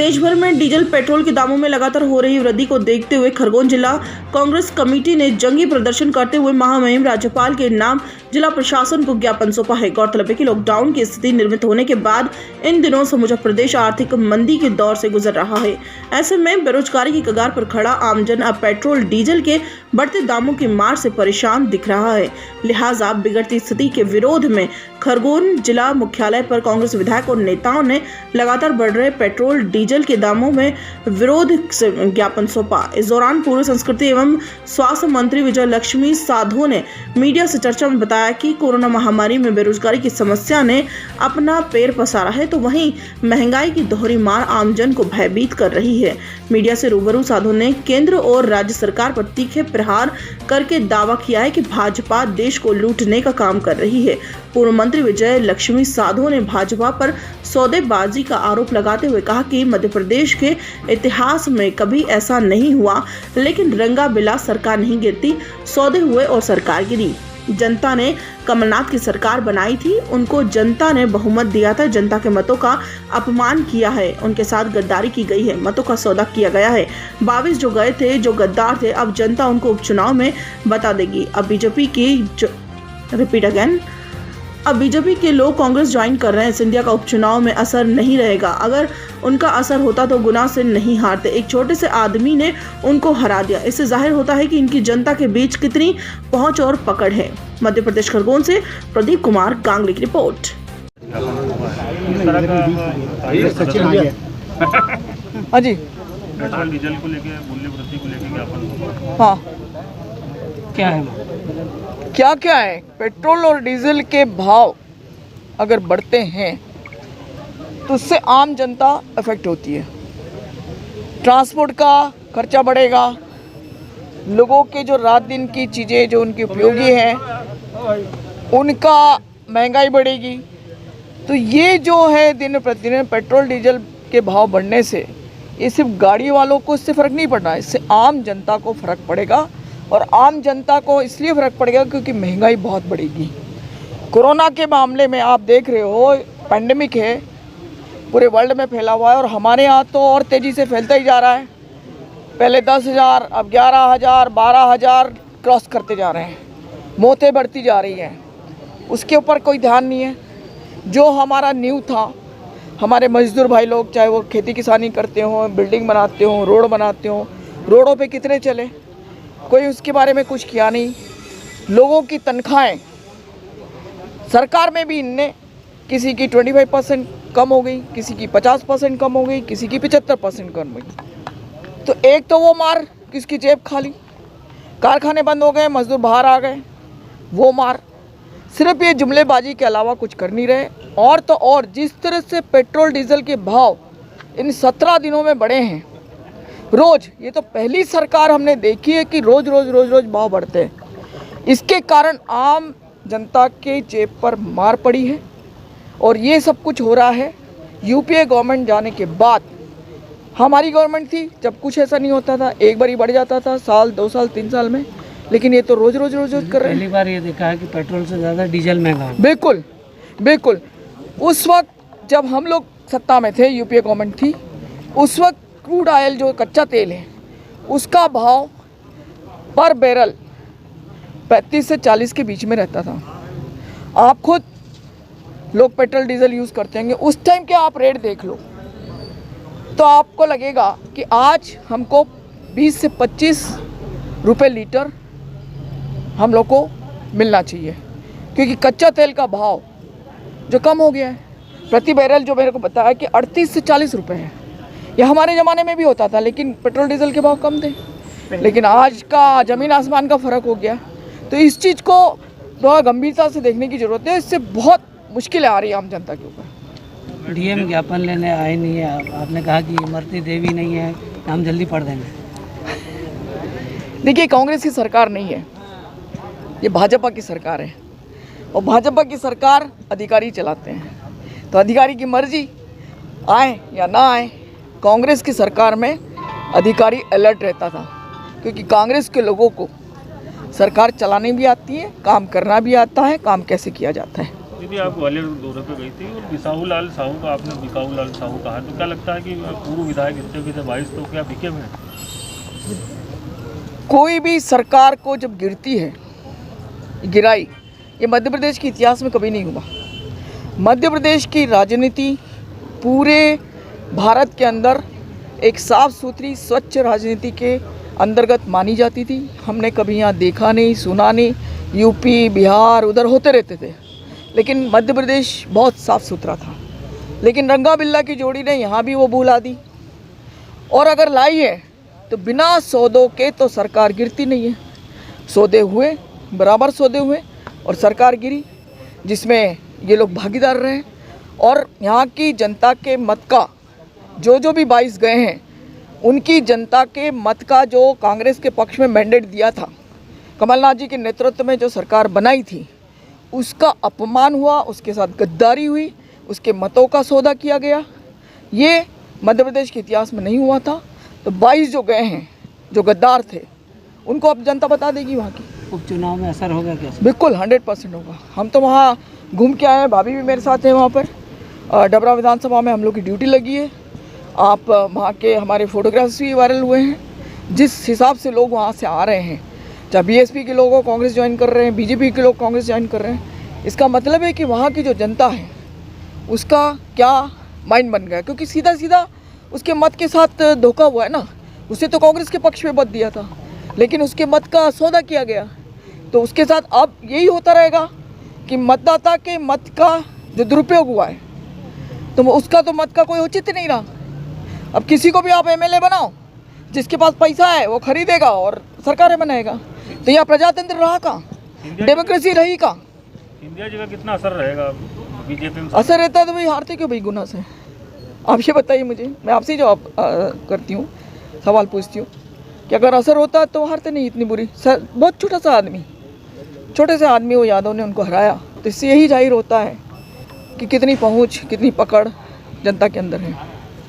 देश भर में डीजल पेट्रोल के दामों में लगातार हो रही वृद्धि को देखते हुए खरगोन जिला कांग्रेस कमेटी ने जंगी प्रदर्शन करते हुए महामहिम राज्यपाल के नाम जिला प्रशासन को ज्ञापन सौंपा है। गौरतलब है कि लॉकडाउन की स्थिति निर्मित होने के बाद इन दिनों समूचा प्रदेश आर्थिक मंदी के दौर से गुजर रहा है। ऐसे में बेरोजगारी की कगार पर खड़ा आमजन अब पेट्रोल डीजल के बढ़ते दामों की मार से परेशान दिख रहा है। लिहाजा बिगड़ती स्थिति के विरोध में खरगोन जिला मुख्यालय पर कांग्रेस विधायक और नेताओं ने लगातार बढ़ रहे पेट्रोल डीजल के दामों में विरोध ज्ञापन सौंपा। इस दौरान पूर्व संस्कृति एवं स्वास्थ्य मंत्री विजय लक्ष्मी साधो ने मीडिया से चर्चा में बताया कि कोरोना महामारी में बेरोजगारी की समस्या ने अपना पैर पसारा है, तो वहीं महंगाई की दोहरी मार आमजन को भयभीत कर रही है। मीडिया से रूबरू साधो ने केंद्र और राज्य सरकार पर तीखे प्रहार करके दावा किया है कि भाजपा देश को लूटने का काम कर रही है। पूर्व मंत्री विजय लक्ष्मी साधो ने भाजपा पर सौदेबाजी का आरोप लगाते हुए कहा कि मध्य प्रदेश के इतिहास में कभी ऐसा नहीं हुआ, लेकिन रंगा बिला सरकार नहीं गिरती, सौदे हुए और सरकार गिरी। जनता ने कमलनाथ की सरकार बनाई थी, उनको जनता ने बहुमत दिया था, जनता के मतों का अपमान किया है, उनके साथ गद्दारी की गई है, मतों का सौदा किया गया है। 22 जो गए थे, जो गद्दार थे, अब जनता उनको उपचुनाव में बता देगी। अब बीजेपी के लोग कांग्रेस ज्वाइन कर रहे हैं। सिंधिया का उपचुनाव में असर नहीं रहेगा। अगर उनका असर होता तो गुना से नहीं हारते। एक छोटे से आदमी ने उनको हरा दिया। इससे जाहिर होता है कि इनकी जनता के बीच कितनी पहुंच और पकड़ है। मध्य प्रदेश खरगोन से प्रदीप कुमार गांगली की रिपोर्ट। हाँ जी, पेट्रोल डीजल को लेके मूल्य वृद्धि को लेके ज्ञापन। हाँ, क्या है पेट्रोल और डीजल के भाव अगर बढ़ते हैं तो उससे आम जनता अफेक्ट होती है। ट्रांसपोर्ट का खर्चा बढ़ेगा, लोगों के जो रात दिन की चीज़ें जो उनकी उपयोगी हैं उनका महंगाई बढ़ेगी। तो ये जो है दिन प्रतिदिन पेट्रोल डीजल के भाव बढ़ने से ये सिर्फ गाड़ी वालों को इससे फ़र्क नहीं पड़ना, इससे आम जनता को फ़र्क पड़ेगा। और आम जनता को इसलिए फ़र्क पड़ेगा क्योंकि महंगाई बहुत बढ़ेगी। कोरोना के मामले में आप देख रहे हो, पैंडेमिक है, पूरे वर्ल्ड में फैला हुआ है और हमारे यहाँ तो और तेज़ी से फैलता ही जा रहा है। पहले 10,000, अब 11,000, 12,000 क्रॉस करते जा रहे हैं, मौतें बढ़ती जा रही हैं, उसके ऊपर कोई ध्यान नहीं है। जो हमारा न्यू था, हमारे मजदूर भाई लोग, चाहे वो खेती किसानी करते हों, बिल्डिंग बनाते हों, रोड बनाते हों, रोडों पे कितने चले, कोई उसके बारे में कुछ किया नहीं। लोगों की तनख्वाहें सरकार में भी इनने किसी की 25% कम हो गई, किसी की 50% कम हो गई, किसी की 75% कम हो गई। तो एक तो वो मार, किसकी जेब खाली, कारखाने बंद हो गए, मजदूर बाहर आ गए, वो मार। सिर्फ ये जुमलेबाजी के अलावा कुछ कर नहीं रहे। और तो और जिस तरह से पेट्रोल डीजल के भाव इन 17 दिनों में बढ़े हैं, रोज़, ये तो पहली सरकार हमने देखी है कि रोज़ भाव बढ़ते हैं। इसके कारण आम जनता के जेब पर मार पड़ी है और ये सब कुछ हो रहा है यूपीए गवर्नमेंट जाने के बाद। हमारी गवर्नमेंट थी जब कुछ ऐसा नहीं होता था, एक बार ही बढ़ जाता था, साल 2 साल 3 साल में, लेकिन ये तो रोज़ कर रहे हैं। पहली बार ये देखा है कि पेट्रोल से ज़्यादा डीजल महंगा है। बिल्कुल। उस वक्त जब हम लोग सत्ता में थे, यूपीए गवर्नमेंट थी, उस वक्त क्रूड ऑयल जो कच्चा तेल है उसका भाव पर बैरल 35 से 40 के बीच में रहता था। आप खुद लोग पेट्रोल डीजल यूज़ करते होंगे, उस टाइम के आप रेट देख लो तो आपको लगेगा कि आज हमको 20 से 25 रुपए लीटर हम लोग को मिलना चाहिए, क्योंकि कच्चा तेल का भाव जो कम हो गया है। प्रति बैरल जो मेरे को बताया कि 38 से 40 रुपए है। यह हमारे ज़माने में भी होता था, लेकिन पेट्रोल डीजल के भाव कम थे। लेकिन आज का ज़मीन आसमान का फ़र्क हो गया। तो इस चीज़ को थोड़ा गंभीरता से देखने की ज़रूरत है। इससे बहुत मुश्किलें आ रही है आम जनता के ऊपर। डीएम ज्ञापन लेने आए नहीं है, आपने कहा कि इमरती देवी नहीं है, हम जल्दी पढ़ देंगे। देखिए, कांग्रेस की सरकार नहीं है, ये भाजपा की सरकार है और भाजपा की सरकार अधिकारी चलाते हैं। तो अधिकारी की मर्जी, आए या ना आए, कांग्रेस की सरकार में अधिकारी अलर्ट रहता था, क्योंकि कांग्रेस के लोगों को सरकार चलानी भी आती है, काम करना भी आता है, काम कैसे किया जाता है। दीदी आप ग्वालियर दौरे पे गई थी और बिसाहू लाल साहू का आपने बिकाऊ लाल साहू कहा, तो क्या लगता है कि पूर्व विधायक इतने थे 22, तो क्या बिके हुए हैं? कोई भी सरकार को जब गिरती है, गिराई, ये मध्य प्रदेश के इतिहास में कभी नहीं हुआ। मध्य प्रदेश की राजनीति पूरे भारत के अंदर एक साफ सुथरी स्वच्छ राजनीति के अंतर्गत मानी जाती थी। हमने कभी यहाँ देखा नहीं, सुना नहीं। यूपी, बिहार उधर होते रहते थे, लेकिन मध्य प्रदेश बहुत साफ सुथरा था। लेकिन रंगा बिल्ला की जोड़ी ने यहाँ भी वो भूला दी, और अगर लाई है तो बिना सौदों के तो सरकार गिरती नहीं है। सौदे हुए, बराबर सौदे हुए और सरकार गिरी, जिसमें ये लोग भागीदार रहे। और यहाँ की जनता के मत का जो भी 22 गए हैं, उनकी जनता के मत का जो कांग्रेस के पक्ष में मैंडेट दिया था, कमलनाथ जी के नेतृत्व में जो सरकार बनाई थी, उसका अपमान हुआ, उसके साथ गद्दारी हुई, उसके मतों का सौदा किया गया। ये मध्य प्रदेश के इतिहास में नहीं हुआ था। तो 22 जो गए हैं, जो गद्दार थे, उनको अब जनता बता देगी वहाँ की। उपचुनाव में असर होगा क्या? बिल्कुल 100% होगा। हम तो वहाँ घूम के आए हैं, भाभी भी मेरे साथ है वहाँ पर। डबरा विधानसभा में हम लोग की ड्यूटी लगी है। आप वहाँ के हमारे फोटोग्राफ्स भी वायरल हुए हैं। जिस हिसाब से लोग वहाँ से आ रहे हैं, चाहे बीएसपी के लोग कांग्रेस ज्वाइन कर रहे हैं, बीजेपी के लोग कांग्रेस ज्वाइन कर रहे हैं, इसका मतलब है कि वहाँ की जो जनता है उसका क्या माइंड बन गया। क्योंकि सीधा सीधा उसके मत के साथ धोखा हुआ है ना। उसे तो कांग्रेस के पक्ष में मत दिया था, लेकिन उसके मत का सौदा किया गया। तो उसके साथ अब यही होता रहेगा कि मतदाता के मत का जो दुरुपयोग हुआ है, तो उसका तो मत का कोई औचित्य नहीं रहा। अब किसी को भी आप एमएलए बनाओ, जिसके पास पैसा है वो खरीदेगा और सरकारें बनाएगा। तो यह प्रजातंत्र रहा कहाँ, डेमोक्रेसी रही कहाँ? इंडिया जी का कितना असर रहेगा बीजेपी में? असर रहता है तो भाई हारते क्यों भाई गुना से? आप ये बताइए मुझे, मैं आपसे ही जवाब करती हूँ, सवाल पूछती हूँ कि अगर असर होता तो हारते नहीं इतनी बुरी। बहुत छोटा सा आदमी, छोटे से आदमी वो यादव ने उनको हराया। तो इससे यही जाहिर होता है कि कितनी पहुँच, कितनी पकड़ जनता के अंदर है।